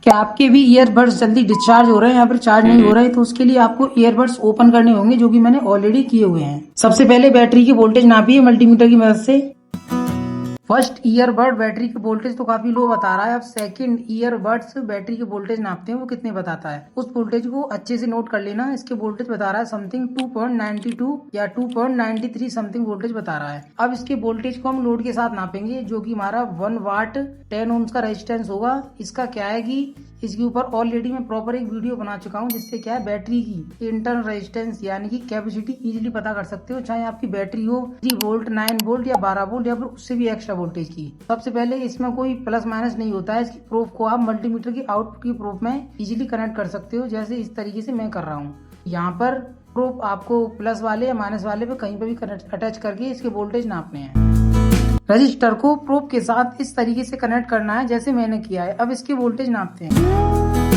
क्या आपके भी ईयरबड्स जल्दी डिस्चार्ज हो रहे हैं या फिर चार्ज नहीं हो रहे हैं, तो उसके लिए आपको ईयरबड्स ओपन करने होंगे, जो कि मैंने ऑलरेडी किए हुए हैं। सबसे पहले बैटरी की वोल्टेज नापिए मल्टीमीटर की मदद से। फर्स्ट ईयरबड बैटरी की वोल्टेज तो काफी लो बता रहा है। अब सेकंड ईयरबड्स बैटरी की वोल्टेज नापते हैं, वो कितने बताता है। उस वोल्टेज को अच्छे से नोट कर लेना। इसके वोल्टेज बता रहा है समथिंग 2.92 या 2.93 समथिंग वोल्टेज बता रहा है। अब इसके वोल्टेज को हम लोड के साथ नापेंगे, जो कि हमारा 1 वाट 10 ओम्स का रेजिस्टेंस होगा। इसका क्या है कि इसके ऊपर ऑलरेडी मैं प्रॉपर एक वीडियो बना चुका हूँ, जिससे क्या है बैटरी की इंटरनल रेजिस्टेंस यानी कि कैपेसिटी इजीली पता कर सकते हो, चाहे आपकी बैटरी हो 3 वोल्ट 9 वोल्ट या 12 वोल्ट या फिर उससे भी एक्स्ट्रा वोल्टेज की। सबसे पहले इसमें कोई प्लस माइनस नहीं होता है। इसकी प्रूफ को आप मल्टीमीटर की आउटपुट की प्रूफ में इजीली कनेक्ट कर सकते हो, जैसे इस तरीके से मैं कर रहा हूँ। यहाँ पर प्रूफ आपको प्लस वाले या माइनस वाले पे कहीं पे भी कनेक्ट अटैच करके इसके वोल्टेज नापने हैं। रजिस्टर को प्रोब के साथ इस तरीके से कनेक्ट करना है, जैसे मैंने किया है। अब इसके वोल्टेज नापते हैं।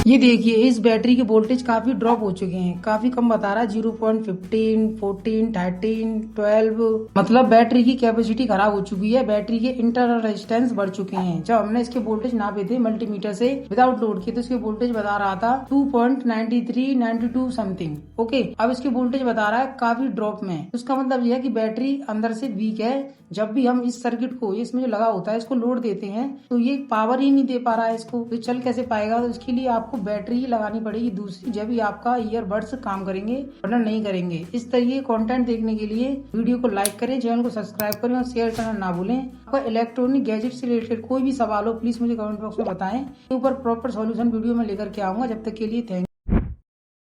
ये देखिए, इस बैटरी के वोल्टेज काफी ड्रॉप हो चुके हैं, काफी कम बता रहा है। 0.15, 14, 13, 12, मतलब बैटरी की कैपेसिटी खराब हो चुकी है। बैटरी के इंटरनल रेजिस्टेंस बढ़ चुके हैं। जब हमने इसके वोल्टेज नापे थे मल्टीमीटर से विदाउट लोड के, तो इसके वोल्टेज बता रहा था 2.93, 92 समथिंग। ओके, अब इसके वोल्टेज बता रहा है काफी ड्रॉप में। उसका मतलब यह है कि बैटरी अंदर से वीक है। जब भी हम इस सर्किट को, इसमें जो लगा होता है, इसको लोड देते हैं, तो ये पावर ही नहीं दे पा रहा है इसको, तो चल कैसे पाएगा। तो इसके लिए आपको बैटरी ही लगानी पड़ेगी दूसरी, जब भी आपका ईयरबड्स काम करेंगे, वरना नहीं करेंगे। इस तरीके कंटेंट देखने के लिए वीडियो को लाइक करें, चैनल को सब्सक्राइब करें और शेयर करना ना भूलें। आपका इलेक्ट्रॉनिक गैजेट से रिलेटेड कोई भी सवाल हो, प्लीज मुझे कमेंट बॉक्स में बताएं। ऊपर प्रॉपर सॉल्यूशन वीडियो में लेकर के आऊंगा। जब तक के लिए थैंक